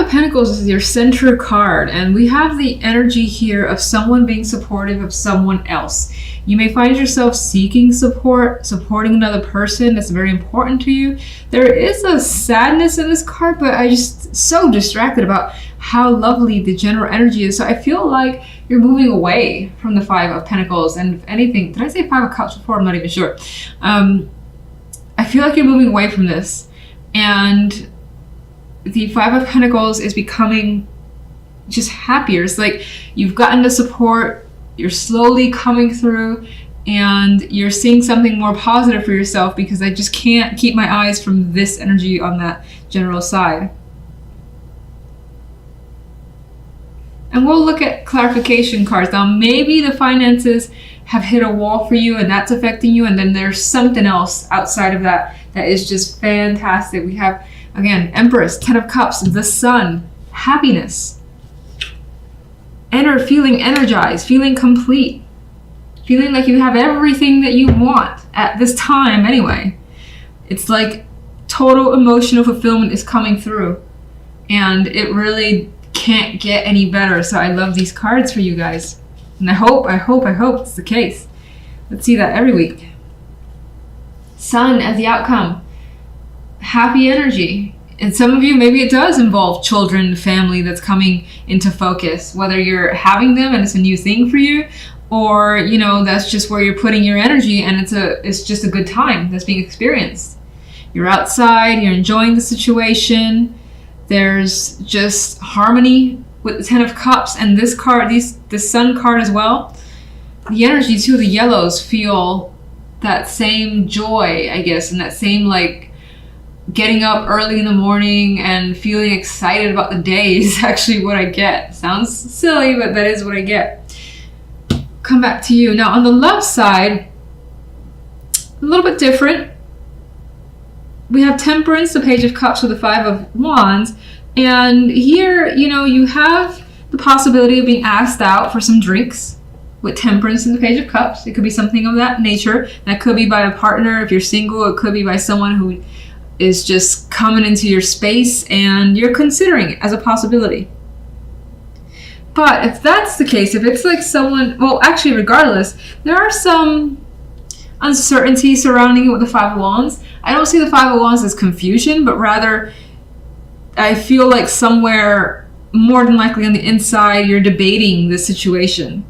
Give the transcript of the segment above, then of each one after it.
of Pentacles is your center card, and we have the energy here of someone being supportive of someone else. You may find yourself seeking support, supporting another person that's very important to you. There is a sadness in this card, but I just so distracted about how lovely the general energy is. So I feel like you're moving away from the Five of Pentacles. And if anything, did I say Five of Cups before? I'm not even sure. I feel like you're moving away from this. And the Five of Pentacles is becoming just happier. It's like you've gotten the support, you're slowly coming through, and you're seeing something more positive for yourself, because I just can't keep my eyes from this energy on that general side. And we'll look at clarification cards. Now, maybe the finances have hit a wall for you and that's affecting you, and then there's something else outside of that that is just fantastic. We have, again, Empress, Ten of Cups, the Sun, happiness. Feeling energized, feeling complete, feeling like you have everything that you want at this time anyway. It's like total emotional fulfillment is coming through, and it really can't get any better. So I love these cards for you guys, and I hope it's the case. Let's see that every week. Sun as the outcome, happy energy. And some of you, maybe it does involve children, family that's coming into focus, whether you're having them and it's a new thing for you, or you know, that's just where you're putting your energy and it's just a good time that's being experienced. You're outside, you're enjoying the situation. There's just harmony with the Ten of Cups, and this card, the Sun card as well. The energy too, the yellows feel that same joy, I guess, and that same like getting up early in the morning and feeling excited about the day is actually what I get. Sounds silly, but that is what I get. Come back to you. Now on the left side, a little bit different. We have Temperance, the Page of Cups with the Five of Wands. And here, you know, you have the possibility of being asked out for some drinks with Temperance and the Page of Cups. It could be something of that nature. That could be by a partner if you're single. It could be by someone who is just coming into your space and you're considering it as a possibility. But if that's the case, if it's like someone, well, actually, regardless, there are some uncertainty surrounding it with the Five of Wands. I don't see the Five of Wands as confusion, but rather I feel like somewhere more than likely on the inside, you're debating the situation.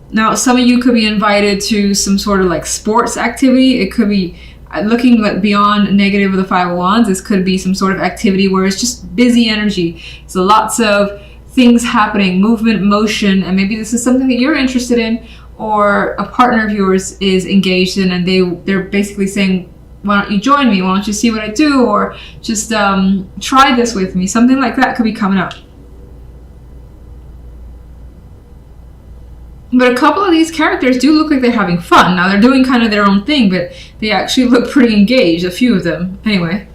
Now, some of you could be invited to some sort of like sports activity. It could be looking beyond negative of the Five of Wands. This could be some sort of activity where it's just busy energy. So lots of things happening, movement, motion, and maybe this is something that you're interested in, or a partner of yours is engaged in, and they're basically saying, why don't you join me? Why don't you see what I do? Or just try this with me. Something like that could be coming up. But a couple of these characters do look like they're having fun. Now they're doing kind of their own thing, but they actually look pretty engaged, a few of them. Anyway.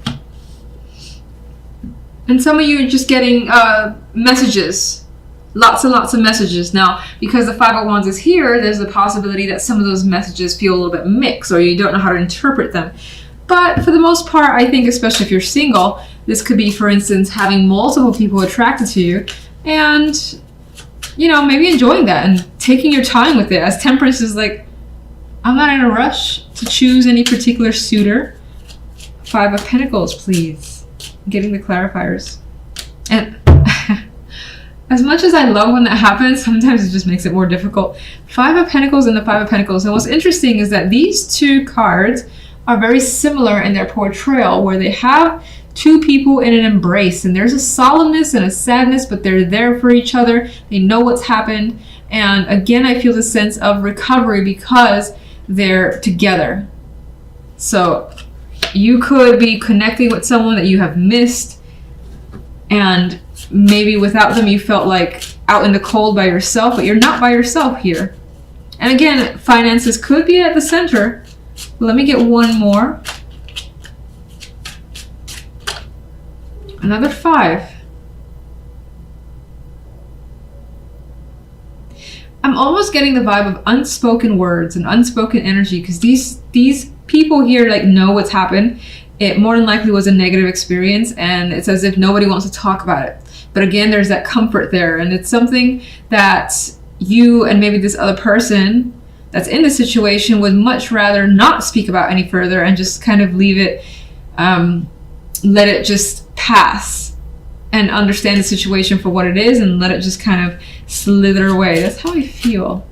And some of you are just getting messages. Lots and lots of messages. Now, because the Five of Wands is here, there's the possibility that some of those messages feel a little bit mixed, or you don't know how to interpret them. But for the most part, I think, especially if you're single, this could be, for instance, having multiple people attracted to you, and you know, maybe enjoying that and taking your time with it. As Temperance is like, I'm not in a rush to choose any particular suitor. Five of Pentacles, please. Getting the clarifiers. And as much as I love when that happens, sometimes it just makes it more difficult. Five of Pentacles and the Five of Pentacles. And what's interesting is that these two cards are very similar in their portrayal, where they have two people in an embrace, and there's a solemnness and a sadness, but they're there for each other. They know what's happened. And again, I feel the sense of recovery because they're together. So you could be connecting with someone that you have missed, and maybe without them you felt like out in the cold by yourself, but you're not by yourself here. And again, finances could be at the center. Let me get one more. Another five. I'm almost getting the vibe of unspoken words and unspoken energy, because these people here like know what's happened, it more than likely was a negative experience, and it's as if nobody wants to talk about it. But again, there's that comfort there, and it's something that you and maybe this other person that's in the situation would much rather not speak about any further and just kind of leave it, let it just pass and understand the situation for what it is and let it just kind of slither away. That's how I feel.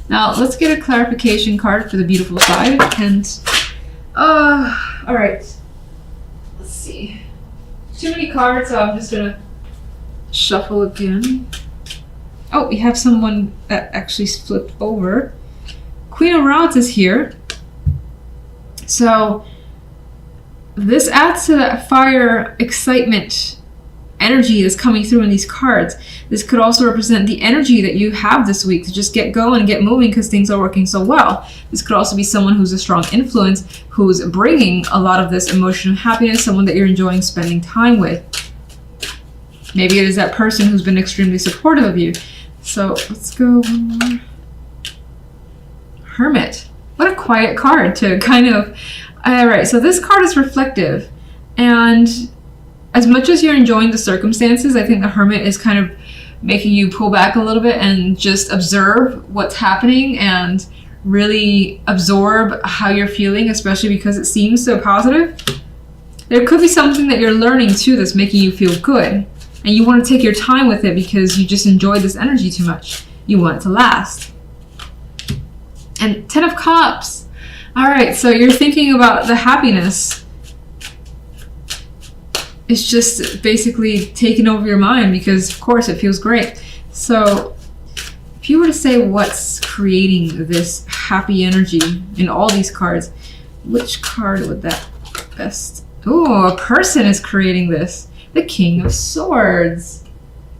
Now let's get a clarification card for the beautiful side. And all right, let's see. Too many cards, so I'm just gonna shuffle again. Oh, we have someone that actually flipped over. Queen of Rods is here. So this adds to that fire, excitement, energy that's coming through in these cards. This could also represent the energy that you have this week to just get going and get moving because things are working so well. This could also be someone who's a strong influence, who's bringing a lot of this emotional happiness, someone that you're enjoying spending time with. Maybe it is that person who's been extremely supportive of you. So let's go one more. Hermit. What a quiet card to kind of... Alright, so this card is reflective. And as much as you're enjoying the circumstances, I think the Hermit is kind of making you pull back a little bit and just observe what's happening and really absorb how you're feeling, especially because it seems so positive. There could be something that you're learning too that's making you feel good. And you want to take your time with it because you just enjoy this energy too much. You want it to last. And 10 of Cups. All right, so you're thinking about the happiness. It's just basically taking over your mind because, of course, it feels great. So if you were to say what's creating this happy energy in all these cards, which card would that best? Oh, a person is creating this. The King of Swords.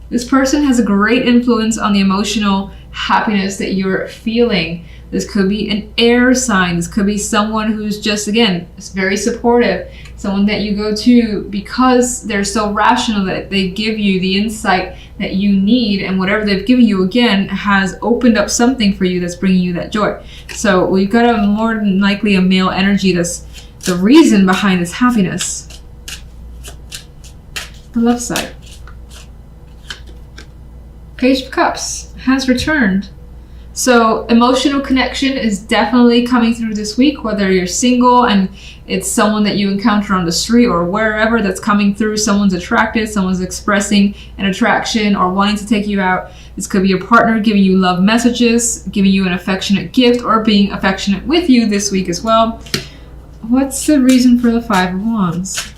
This person has a great influence on the emotional happiness that you're feeling. This could be an air sign. This could be someone who's just, again, very supportive. Someone that you go to because they're so rational that they give you the insight that you need, and whatever they've given you, again, has opened up something for you that's bringing you that joy. So we've got a more than likely a male energy that's the reason behind this happiness. The love side. Page of Cups has returned. So emotional connection is definitely coming through this week, whether you're single and it's someone that you encounter on the street or wherever that's coming through. Someone's attracted, someone's expressing an attraction or wanting to take you out. This could be your partner giving you love messages, giving you an affectionate gift, or being affectionate with you this week as well. What's the reason for the 5 of Wands?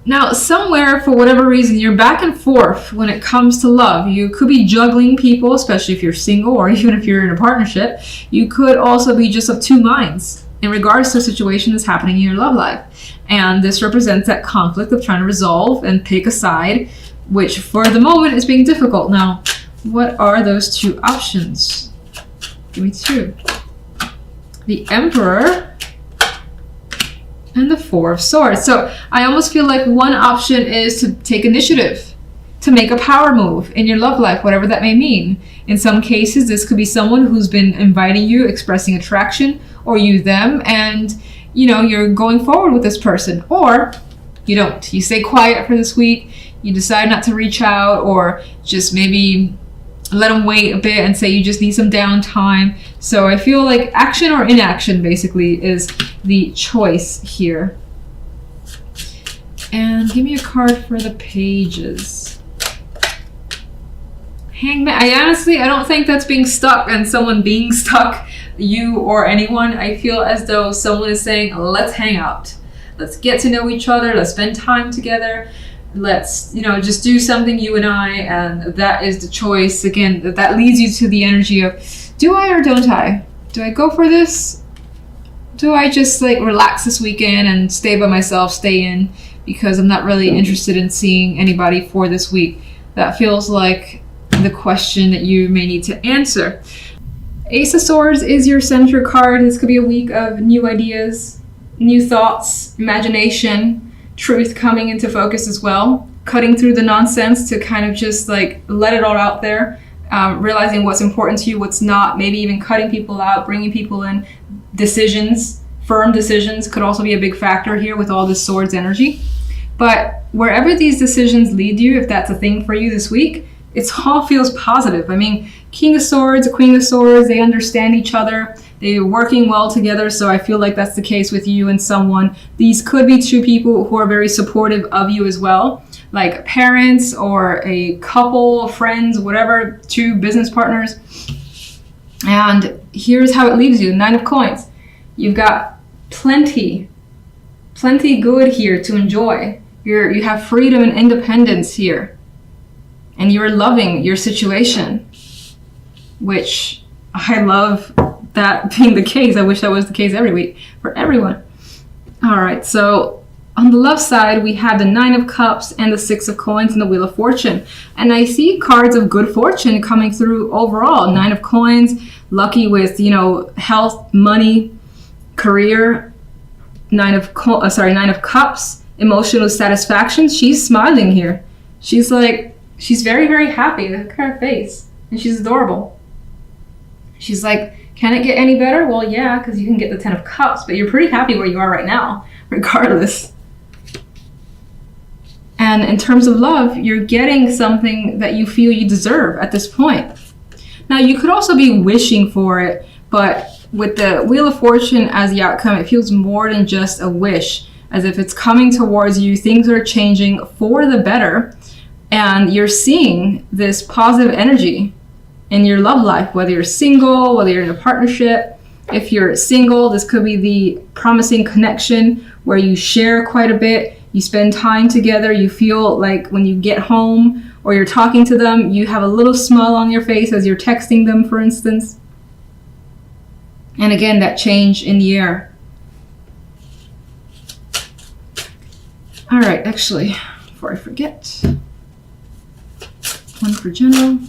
Now, somewhere, for whatever reason, you're back and forth when it comes to love. You could be juggling people, especially if you're single or even if you're in a partnership. You could also be just of two minds in regards to a situation that's happening in your love life. And this represents that conflict of trying to resolve and pick a side, which for the moment is being difficult. Now, what are those two options? Give me two. The Emperor and the 4 of Swords. So I almost feel like one option is to take initiative, to make a power move in your love life, whatever that may mean. In some cases, this could be someone who's been inviting you, expressing attraction, or you them, and you know, you're going forward with this person. Or you don't. You stay quiet for this week, you decide not to reach out, or just maybe let them wait a bit and say you just need some downtime. So I feel like action or inaction basically is the choice here. And give me a card for the pages. Hangman. I don't think that's being stuck and someone being stuck, you or anyone. I feel as though someone is saying, let's hang out. Let's get to know each other. Let's spend time together. Let's, just do something, you and I, and that is the choice. Again, that leads you to the energy of, do I or don't I? Do I go for this? Do I just relax this weekend and stay by myself, stay in, because I'm not really interested in seeing anybody for this week? That feels like the question that you may need to answer. Ace of Swords is your center card. This could be a week of new ideas, new thoughts, imagination, truth coming into focus as well, cutting through the nonsense to kind of just let it all out there, realizing what's important to you, what's not, maybe even cutting people out, bringing people in. decisions, firm decisions could also be a big factor here with all this swords energy. But wherever these decisions lead you, if that's a thing for you this week, it all feels positive. I mean, King of Swords, Queen of Swords, they understand each other. They're working well together, so I feel like that's the case with you and someone. These could be two people who are very supportive of you as well, like parents or a couple, friends, whatever, two business partners. And here's how it leaves you. 9 of Coins. You've got plenty good here to enjoy. You have freedom and independence here. And you're loving your situation, which I love that being the case. I wish that was the case every week for everyone. All right, so on the left side, we have the 9 of Cups and the 6 of Coins and the Wheel of Fortune. And I see cards of good fortune coming through overall. 9 of Coins, lucky with, health, money, career. 9 of Cups, emotional satisfaction. She's smiling here. She's very, very happy. Look at her face. And she's adorable. She's like, can it get any better? Well, yeah, because you can get the 10 of Cups, but you're pretty happy where you are right now, regardless. And in terms of love, you're getting something that you feel you deserve at this point. Now, you could also be wishing for it, but with the Wheel of Fortune as the outcome, it feels more than just a wish, as if it's coming towards you. Things are changing for the better, and you're seeing this positive energy in your love life, whether you're single, whether you're in a partnership. If you're single, this could be the promising connection where you share quite a bit, you spend time together, you feel like when you get home or you're talking to them, you have a little smile on your face as you're texting them, for instance. And again, that change in the air. All right, actually, before I forget, one for general.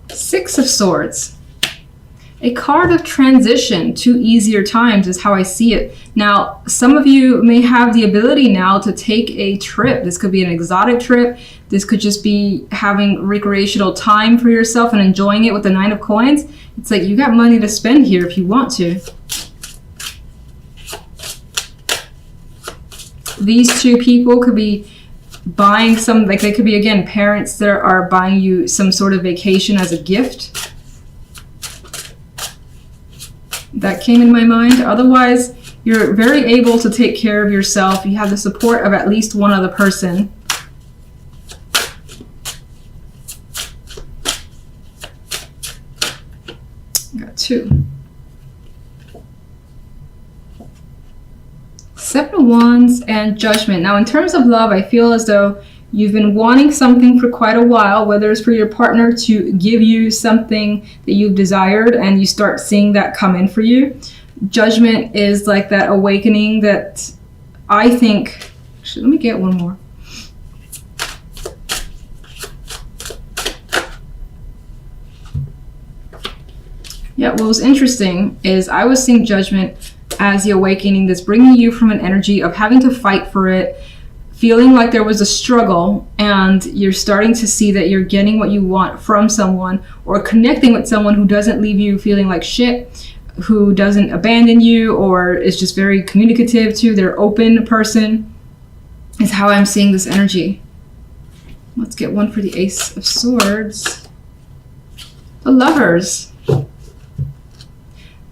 6 of Swords. A card of transition to easier times is how I see it. Now, some of you may have the ability now to take a trip. This could be an exotic trip. This could just be having recreational time for yourself and enjoying it with the 9 of Coins. It's like you got money to spend here if you want to. These two people could be buying they could be, again, parents that are buying you some sort of vacation as a gift. That came in my mind. Otherwise, you're very able to take care of yourself. You have the support of at least one other person. Got 2. 7 of Wands and Judgment. Now, in terms of love, I feel as though you've been wanting something for quite a while, whether it's for your partner to give you something that you've desired and you start seeing that come in for you. Judgment is like that awakening that I think... Actually, let me get one more. Yeah, what was interesting is I was seeing Judgment as the awakening that's bringing you from an energy of having to fight for it, feeling like there was a struggle, and you're starting to see that you're getting what you want from someone, or connecting with someone who doesn't leave you feeling like shit, who doesn't abandon you, or is just very communicative to their open person, is how I'm seeing this energy. Let's get one for the Ace of Swords. The Lovers.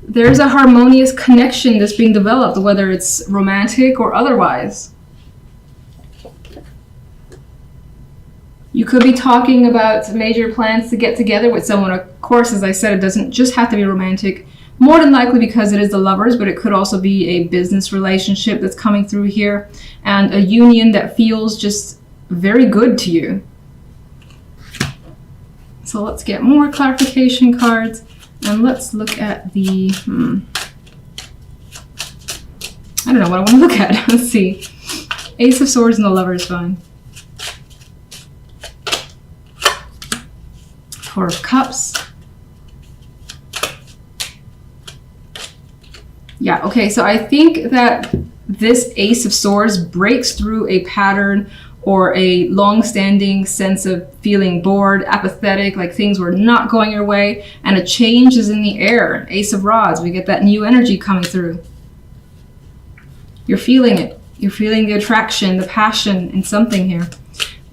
There's a harmonious connection that's being developed, whether it's romantic or otherwise. You could be talking about major plans to get together with someone. Of course, as I said, it doesn't just have to be romantic. More than likely because it is the Lovers, but it could also be a business relationship that's coming through here, and a union that feels just very good to you. So let's get more clarification cards. And let's look at the, I don't know what I want to look at. Let's see. Ace of Swords and the Lovers, fine. 4 of Cups. Yeah, okay, so I think that this Ace of Swords breaks through a pattern or a long-standing sense of feeling bored, apathetic, like things were not going your way, and a change is in the air. Ace of Rods, we get that new energy coming through. You're feeling it. You're feeling the attraction, the passion in something here.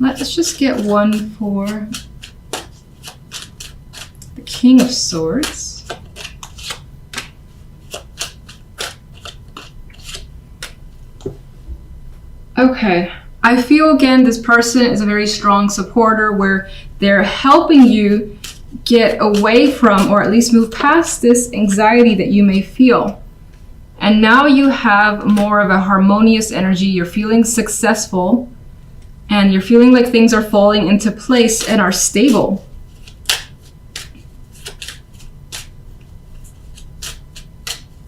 Let's just get one for the King of Swords. Okay. I feel, again, this person is a very strong supporter where they're helping you get away from, or at least move past, this anxiety that you may feel. And now you have more of a harmonious energy. You're feeling successful, and you're feeling like things are falling into place and are stable.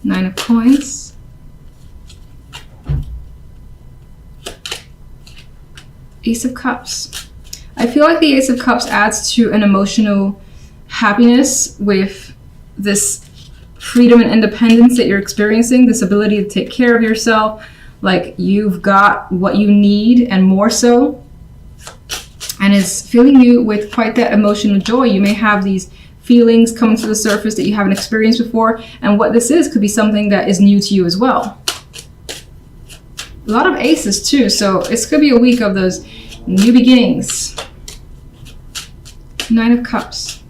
Nine of Coins. Ace of Cups. I feel like the Ace of Cups adds to an emotional happiness with this freedom and independence that you're experiencing, this ability to take care of yourself, like you've got what you need and more so, and is filling you with quite that emotional joy. You may have these feelings coming to the surface that you haven't experienced before, and what this is could be something that is new to you as well. A lot of aces too, so this could be a week of those new beginnings. Nine of Cups.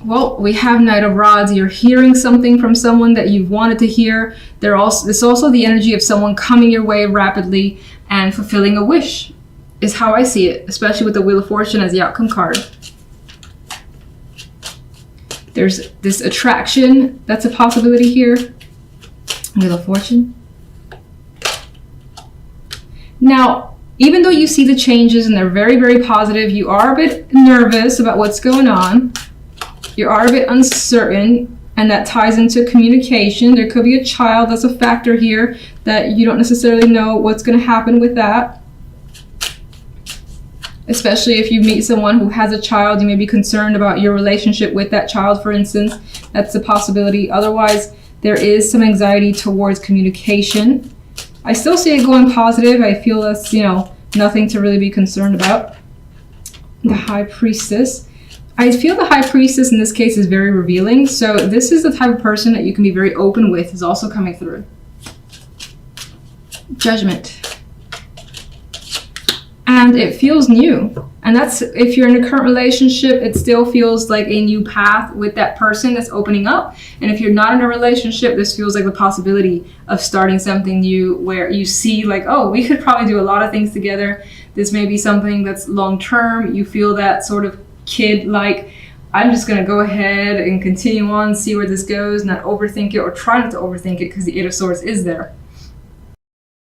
Well, we have Knight of Rods. You're hearing something from someone that you've wanted to hear. This is also the energy of someone coming your way rapidly and fulfilling a wish, is how I see it, especially with the Wheel of Fortune as the outcome card. There's this attraction that's a possibility here. Wheel of Fortune. Now, even though you see the changes and they're very, very positive, you are a bit nervous about what's going on. You are a bit uncertain, and that ties into communication. There could be a child that's a factor here that you don't necessarily know what's going to happen with that. Especially if you meet someone who has a child, you may be concerned about your relationship with that child, for instance. That's a possibility. Otherwise, there is some anxiety towards communication. I still see it going positive. I feel that's, nothing to really be concerned about. The High Priestess. I feel the High Priestess in this case is very revealing. So this is the type of person that you can be very open with, is also coming through. Judgment. And it feels new. And that's, if you're in a current relationship, it still feels like a new path with that person that's opening up. And if you're not in a relationship, this feels like the possibility of starting something new where you see like, oh, we could probably do a lot of things together. This may be something that's long term. You feel that sort of kid like, I'm just going to go ahead and continue on, see where this goes, not overthink it, or try not to overthink it, because the Eight of Swords is there.